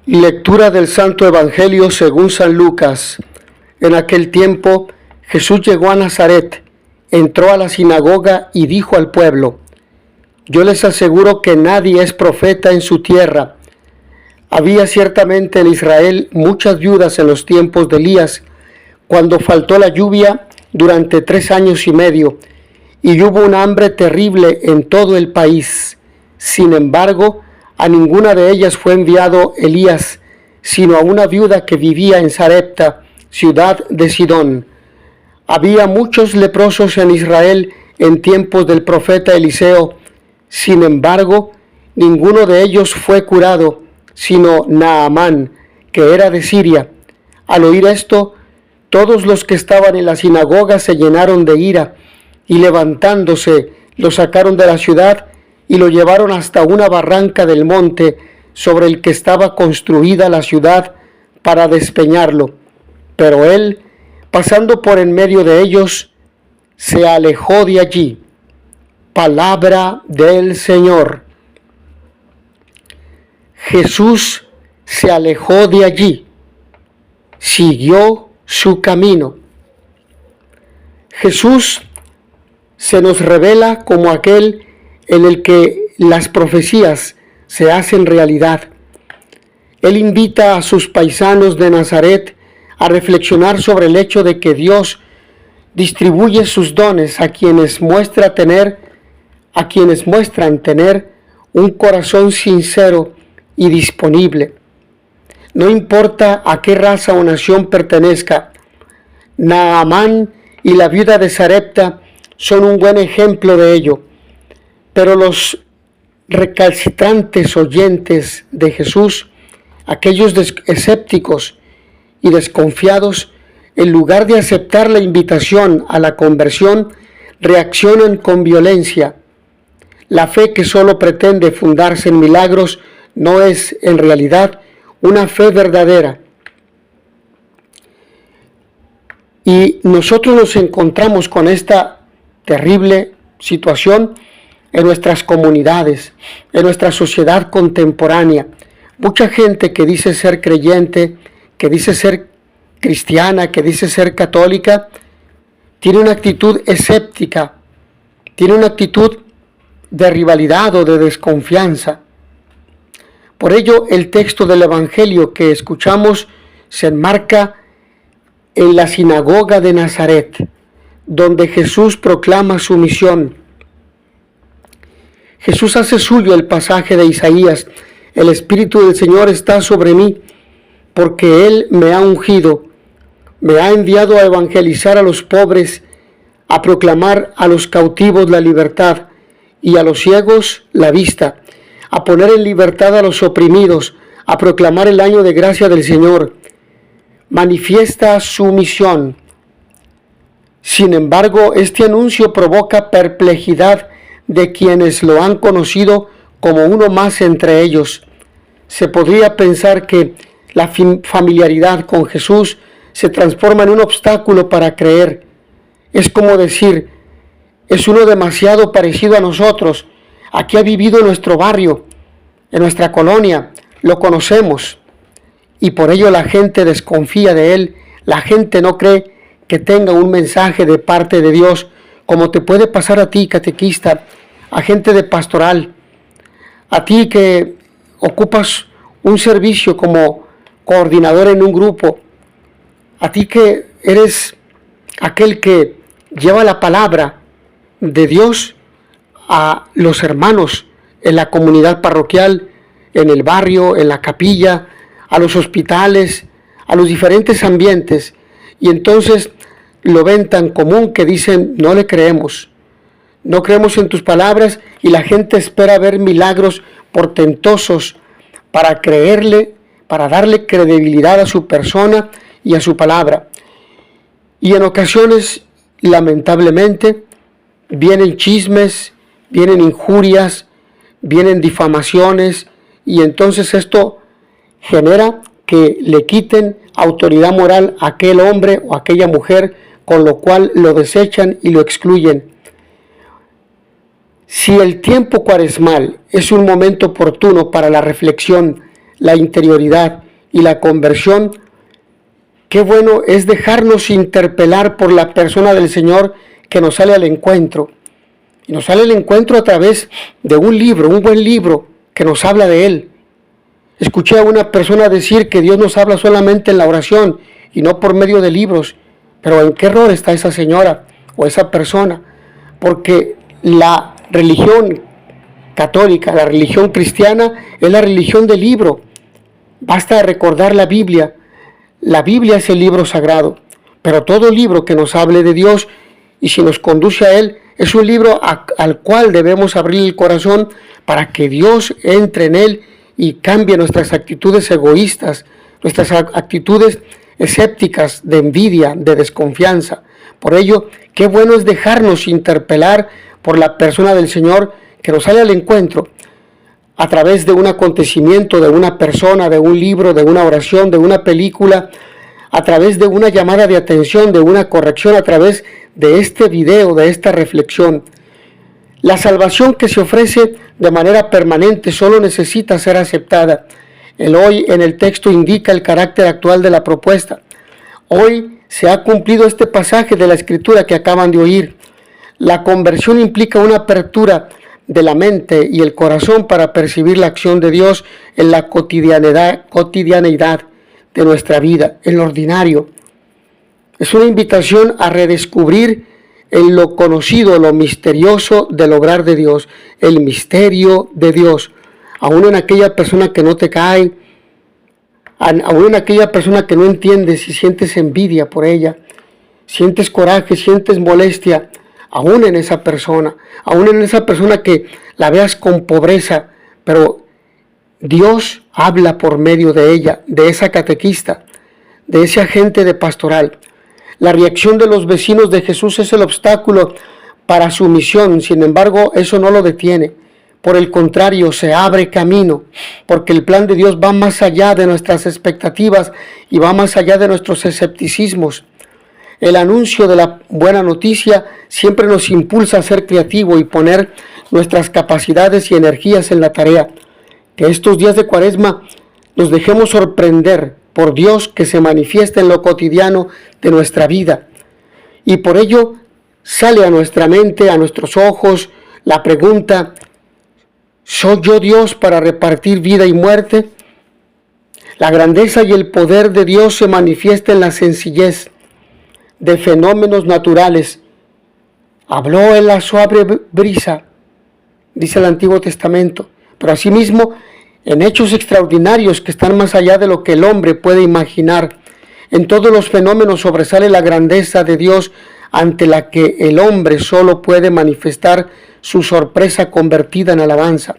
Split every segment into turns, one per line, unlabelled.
Lectura del Santo Evangelio según San Lucas. En aquel tiempo Jesús llegó a Nazaret, entró a la sinagoga y dijo al pueblo: Yo les aseguro que nadie es profeta en su tierra. Había ciertamente en Israel muchas viudas en los tiempos de Elías, cuando faltó la lluvia durante 3 años y medio, y hubo un hambre terrible en todo el país. Sin embargo, a ninguna de ellas fue enviado Elías, sino a una viuda que vivía en Sarepta, ciudad de Sidón. Había muchos leprosos en Israel en tiempos del profeta Eliseo. Sin embargo, ninguno de ellos fue curado, sino Naamán, que era de Siria. Al oír esto, todos los que estaban en la sinagoga se llenaron de ira, y levantándose, lo sacaron de la ciudad y lo llevaron hasta una barranca del monte sobre el que estaba construida la ciudad para despeñarlo. Pero él, pasando por en medio de ellos, se alejó de allí. Palabra del Señor. Jesús se alejó de allí, siguió su camino. Jesús se nos revela como aquel en el que las profecías se hacen realidad. Él invita a sus paisanos de Nazaret a reflexionar sobre el hecho de que Dios distribuye sus dones a quienes muestran tener un corazón sincero y disponible. No importa a qué raza o nación pertenezca, Naamán y la viuda de Sarepta son un buen ejemplo de ello. Pero los recalcitrantes oyentes de Jesús, aquellos escépticos y desconfiados, en lugar de aceptar la invitación a la conversión, reaccionan con violencia. La fe que solo pretende fundarse en milagros no es, en realidad, una fe verdadera. Y nosotros nos encontramos con esta terrible situación en nuestras comunidades, en nuestra sociedad contemporánea. Mucha gente que dice ser creyente, que dice ser cristiana, que dice ser católica, tiene una actitud escéptica, tiene una actitud de rivalidad o de desconfianza. Por ello, el texto del Evangelio que escuchamos se enmarca en la sinagoga de Nazaret, donde Jesús proclama su misión. Jesús hace suyo el pasaje de Isaías: El Espíritu del Señor está sobre mí, porque Él me ha ungido, me ha enviado a evangelizar a los pobres, a proclamar a los cautivos la libertad y a los ciegos la vista, a poner en libertad a los oprimidos, a proclamar el año de gracia del Señor. Manifiesta su misión. Sin embargo, este anuncio provoca perplejidad de quienes lo han conocido como uno más entre ellos. Se podría pensar que la familiaridad con Jesús se transforma en un obstáculo para creer. Es como decir: es uno demasiado parecido a nosotros. Aquí ha vivido en nuestro barrio, en nuestra colonia, lo conocemos. Y por ello la gente desconfía de él. La gente no cree que tenga un mensaje de parte de Dios, como te puede pasar a ti, catequista, a gente de pastoral, a ti que ocupas un servicio como coordinador en un grupo, a ti que eres aquel que lleva la palabra de Dios a los hermanos en la comunidad parroquial, en el barrio, en la capilla, a los hospitales, a los diferentes ambientes, y entonces lo ven tan común que dicen: no le creemos, no creemos en tus palabras, y la gente espera ver milagros portentosos para creerle, para darle credibilidad a su persona y a su palabra. Y en ocasiones, lamentablemente, vienen chismes, vienen injurias, vienen difamaciones, y entonces esto genera que le quiten autoridad moral a aquel hombre o a aquella mujer, con lo cual lo desechan y lo excluyen. Si el tiempo cuaresmal es un momento oportuno para la reflexión, la interioridad y la conversión, qué bueno es dejarnos interpelar por la persona del Señor que nos sale al encuentro. Y nos sale al encuentro a través de un libro, un buen libro que nos habla de Él. Escuché a una persona decir que Dios nos habla solamente en la oración y no por medio de libros. Pero ¿en qué error está esa señora o esa persona? Porque la religión católica, la religión cristiana, es la religión del libro. Basta recordar la Biblia. La Biblia es el libro sagrado, pero todo libro que nos hable de Dios y si nos conduce a Él, es un libro al cual debemos abrir el corazón para que Dios entre en él y cambie nuestras actitudes egoístas, nuestras actitudes escépticas, de envidia, de desconfianza. Por ello, qué bueno es dejarnos interpelar por la persona del Señor que nos sale al encuentro a través de un acontecimiento, de una persona, de un libro, de una oración, de una película, a través de una llamada de atención, de una corrección, a través de este video, de esta reflexión. La salvación que se ofrece de manera permanente solo necesita ser aceptada. El hoy en el texto indica el carácter actual de la propuesta. Hoy se ha cumplido este pasaje de la Escritura que acaban de oír. La conversión implica una apertura de la mente y el corazón para percibir la acción de Dios en la cotidianeidad de nuestra vida, en lo ordinario. Es una invitación a redescubrir en lo conocido, lo misterioso del obrar de Dios, el misterio de Dios, aún en aquella persona que no te cae, aún en aquella persona que no entiendes, si sientes envidia por ella, sientes coraje, sientes molestia, aún en esa persona que la veas con pobreza, pero Dios habla por medio de ella, de esa catequista, de ese agente de pastoral. La reacción de los vecinos de Jesús es el obstáculo para su misión, sin embargo, eso no lo detiene. Por el contrario, se abre camino, porque el plan de Dios va más allá de nuestras expectativas y va más allá de nuestros escepticismos. El anuncio de la buena noticia siempre nos impulsa a ser creativo y poner nuestras capacidades y energías en la tarea. Que estos días de Cuaresma nos dejemos sorprender por Dios que se manifiesta en lo cotidiano de nuestra vida. Y por ello sale a nuestra mente, a nuestros ojos, la pregunta: ¿soy yo Dios para repartir vida y muerte? La grandeza y el poder de Dios se manifiesta en la sencillez de fenómenos naturales. Habló en la suave brisa, dice el Antiguo Testamento, pero asimismo en hechos extraordinarios que están más allá de lo que el hombre puede imaginar. En todos los fenómenos sobresale la grandeza de Dios, ante la que el hombre solo puede manifestar su sorpresa convertida en alabanza.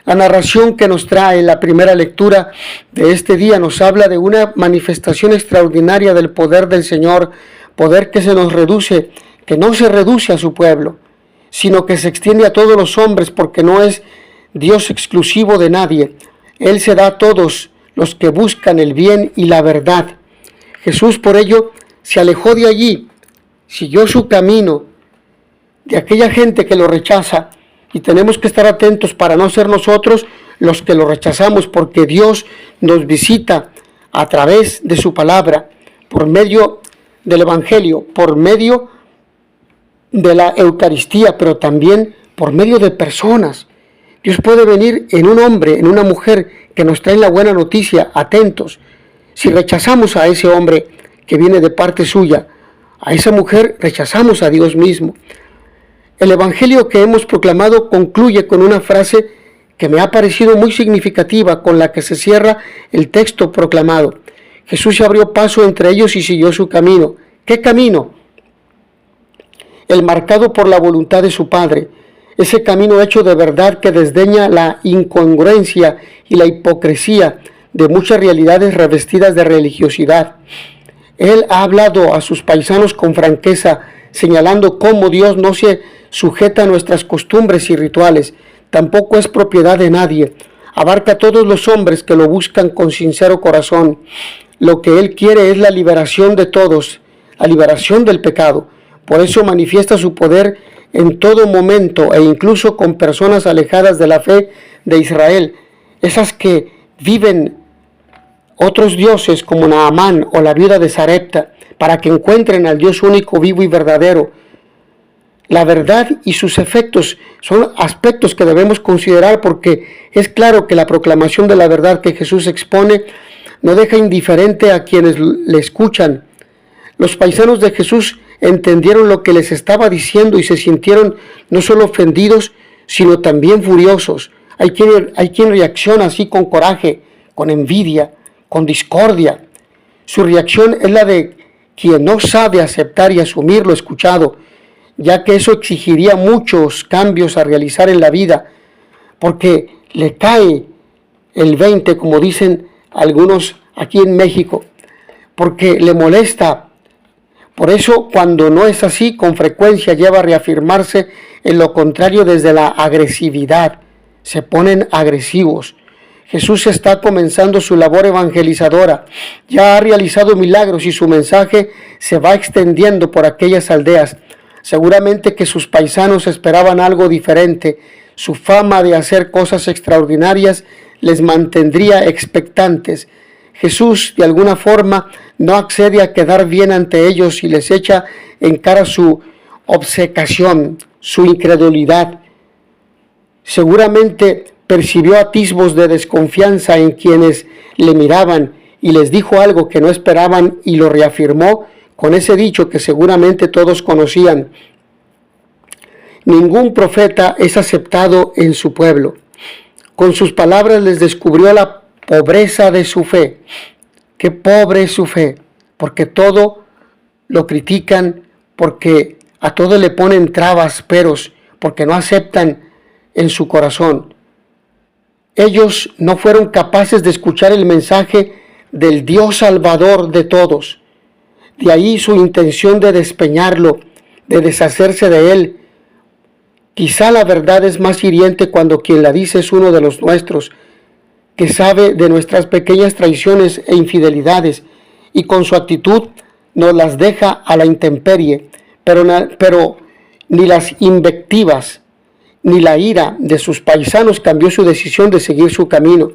La narración que nos trae la primera lectura de este día nos habla de una manifestación extraordinaria del poder del Señor, poder que no se reduce a su pueblo, sino que se extiende a todos los hombres, porque no es Dios exclusivo de nadie. Él se da a todos los que buscan el bien y la verdad. Jesús por ello se alejó de allí, siguió su camino, de aquella gente que lo rechaza, y tenemos que estar atentos para no ser nosotros los que lo rechazamos, porque Dios nos visita a través de su palabra, por medio del Evangelio, por medio de la Eucaristía, pero también por medio de personas. Dios puede venir en un hombre, en una mujer que nos trae la buena noticia, atentos. Si rechazamos a ese hombre que viene de parte suya, a esa mujer, rechazamos a Dios mismo. El Evangelio que hemos proclamado concluye con una frase que me ha parecido muy significativa, con la que se cierra el texto proclamado. Jesús se abrió paso entre ellos y siguió su camino. ¿Qué camino? El marcado por la voluntad de su Padre. Ese camino hecho de verdad que desdeña la incongruencia y la hipocresía de muchas realidades revestidas de religiosidad. Él ha hablado a sus paisanos con franqueza, señalando cómo Dios no se sujeta a nuestras costumbres y rituales, tampoco es propiedad de nadie. Abarca a todos los hombres que lo buscan con sincero corazón. Lo que Él quiere es la liberación de todos, la liberación del pecado. Por eso manifiesta su poder en todo momento e incluso con personas alejadas de la fe de Israel, esas que viven otros dioses como Naamán o la viuda de Sarepta, para que encuentren al Dios único, vivo y verdadero. La verdad y sus efectos son aspectos que debemos considerar, porque es claro que la proclamación de la verdad que Jesús expone no deja indiferente a quienes le escuchan. Los paisanos de Jesús entendieron lo que les estaba diciendo y se sintieron no solo ofendidos, sino también furiosos. Hay quien reacciona así con coraje, con envidia, con discordia. Su reacción es la de quien no sabe aceptar y asumir lo escuchado, ya que eso exigiría muchos cambios a realizar en la vida, porque le cae el 20, como dicen algunos aquí en México, porque le molesta. Por eso, cuando no es así, con frecuencia lleva a reafirmarse en lo contrario desde la agresividad. Se ponen agresivos. Jesús está comenzando su labor evangelizadora. Ya ha realizado milagros y su mensaje se va extendiendo por aquellas aldeas. Seguramente que sus paisanos esperaban algo diferente. Su fama de hacer cosas extraordinarias les mantendría expectantes. Jesús, de alguna forma, no accede a quedar bien ante ellos y les echa en cara su obcecación, su incredulidad. Seguramente percibió atisbos de desconfianza en quienes le miraban y les dijo algo que no esperaban y lo reafirmó con ese dicho que seguramente todos conocían: ningún profeta es aceptado en su pueblo. Con sus palabras les descubrió la pobreza de su fe. Qué pobre es su fe, porque todo lo critican, porque a todo le ponen trabas, peros, porque no aceptan en su corazón. Ellos no fueron capaces de escuchar el mensaje del Dios Salvador de todos. De ahí su intención de despeñarlo, de deshacerse de él. Quizá la verdad es más hiriente cuando quien la dice es uno de los nuestros, que sabe de nuestras pequeñas traiciones e infidelidades, y con su actitud nos las deja a la intemperie, pero ni las invectivas ni la ira de sus paisanos cambió su decisión de seguir su camino.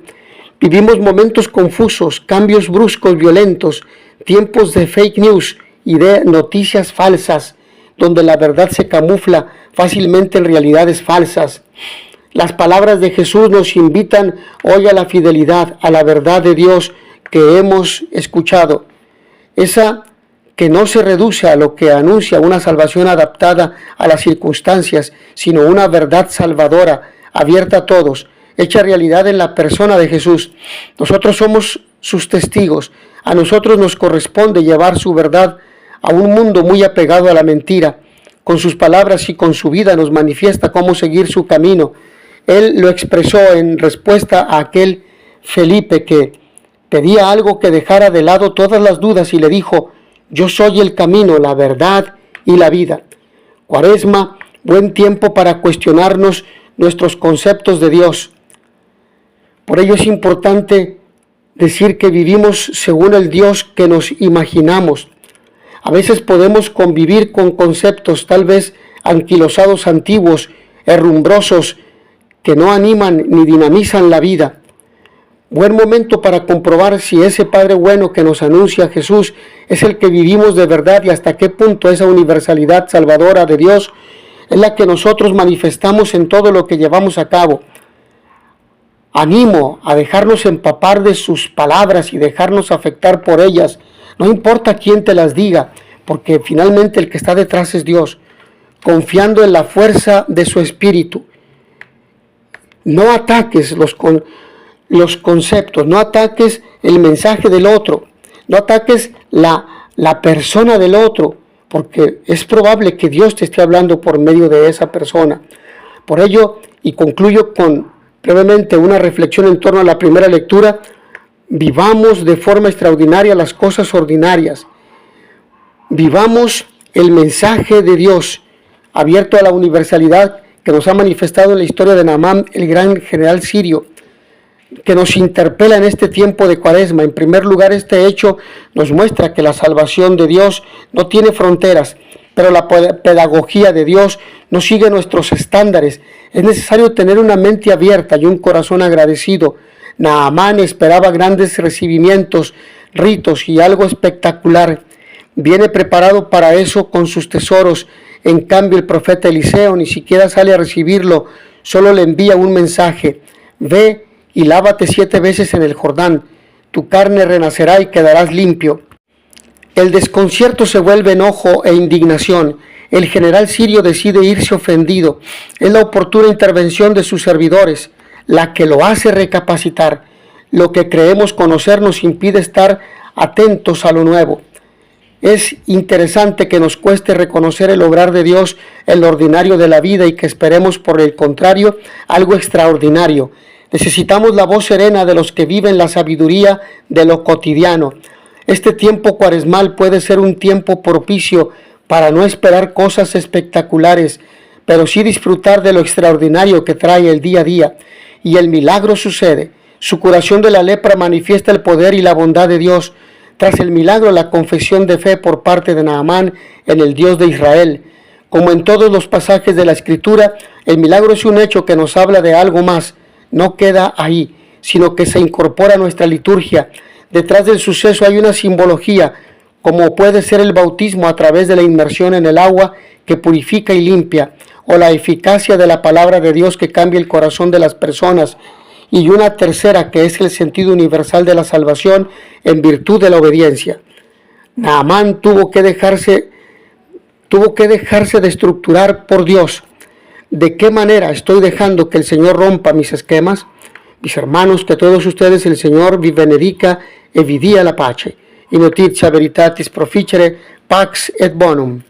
Vivimos momentos confusos, cambios bruscos, violentos, tiempos de fake news y de noticias falsas, donde la verdad se camufla fácilmente en realidades falsas. Las palabras de Jesús nos invitan hoy a la fidelidad, a la verdad de Dios que hemos escuchado. Esa que no se reduce a lo que anuncia una salvación adaptada a las circunstancias, sino una verdad salvadora, abierta a todos, hecha realidad en la persona de Jesús. Nosotros somos sus testigos. A nosotros nos corresponde llevar su verdad a un mundo muy apegado a la mentira. Con sus palabras y con su vida nos manifiesta cómo seguir su camino. Él lo expresó en respuesta a aquel Felipe que pedía algo que dejara de lado todas las dudas y le dijo: yo soy el camino, la verdad y la vida. Cuaresma, buen tiempo para cuestionarnos nuestros conceptos de Dios. Por ello es importante decir que vivimos según el Dios que nos imaginamos. A veces podemos convivir con conceptos tal vez anquilosados, antiguos, herrumbrosos, que no animan ni dinamizan la vida. Buen momento para comprobar si ese Padre bueno que nos anuncia Jesús es el que vivimos de verdad y hasta qué punto esa universalidad salvadora de Dios es la que nosotros manifestamos en todo lo que llevamos a cabo. Animo a dejarnos empapar de sus palabras y dejarnos afectar por ellas. No importa quién te las diga, porque finalmente el que está detrás es Dios, confiando en la fuerza de su Espíritu. No ataques los conceptos, no ataques el mensaje del otro, no ataques la persona del otro, porque es probable que Dios te esté hablando por medio de esa persona. Por ello, y concluyo con brevemente una reflexión en torno a la primera lectura: vivamos de forma extraordinaria las cosas ordinarias. Vivamos el mensaje de Dios abierto a la universalidad que nos ha manifestado en la historia de Naamán, el gran general sirio, que nos interpela en este tiempo de Cuaresma. En primer lugar, este hecho nos muestra que la salvación de Dios no tiene fronteras, pero la pedagogía de Dios no sigue nuestros estándares. Es necesario tener una mente abierta y un corazón agradecido. Naamán esperaba grandes recibimientos, ritos y algo espectacular. Viene preparado para eso con sus tesoros. En cambio, el profeta Eliseo ni siquiera sale a recibirlo, solo le envía un mensaje: ve y lávate 7 veces en el Jordán, tu carne renacerá y quedarás limpio. El desconcierto se vuelve enojo e indignación. El general sirio decide irse ofendido. Es la oportuna intervención de sus servidores la que lo hace recapacitar. Lo que creemos conocer nos impide estar atentos a lo nuevo. Es interesante que nos cueste reconocer el obrar de Dios en lo ordinario de la vida y que esperemos, por el contrario, algo extraordinario. Necesitamos la voz serena de los que viven la sabiduría de lo cotidiano. Este tiempo cuaresmal puede ser un tiempo propicio para no esperar cosas espectaculares, pero sí disfrutar de lo extraordinario que trae el día a día. Y el milagro sucede. Su curación de la lepra manifiesta el poder y la bondad de Dios. Tras el milagro, la confesión de fe por parte de Naamán en el Dios de Israel. Como en todos los pasajes de la Escritura, el milagro es un hecho que nos habla de algo más. No queda ahí, sino que se incorpora a nuestra liturgia. Detrás del suceso hay una simbología, como puede ser el bautismo a través de la inmersión en el agua que purifica y limpia, o la eficacia de la palabra de Dios que cambia el corazón de las personas, y una tercera que es el sentido universal de la salvación en virtud de la obediencia. Naamán tuvo que dejarse de estructurar por Dios. ¿De qué manera estoy dejando que el Señor rompa mis esquemas? Mis hermanos, que todos ustedes el Señor vi benedica e vi dia la pace. In notizia veritatis proficere, pax et bonum.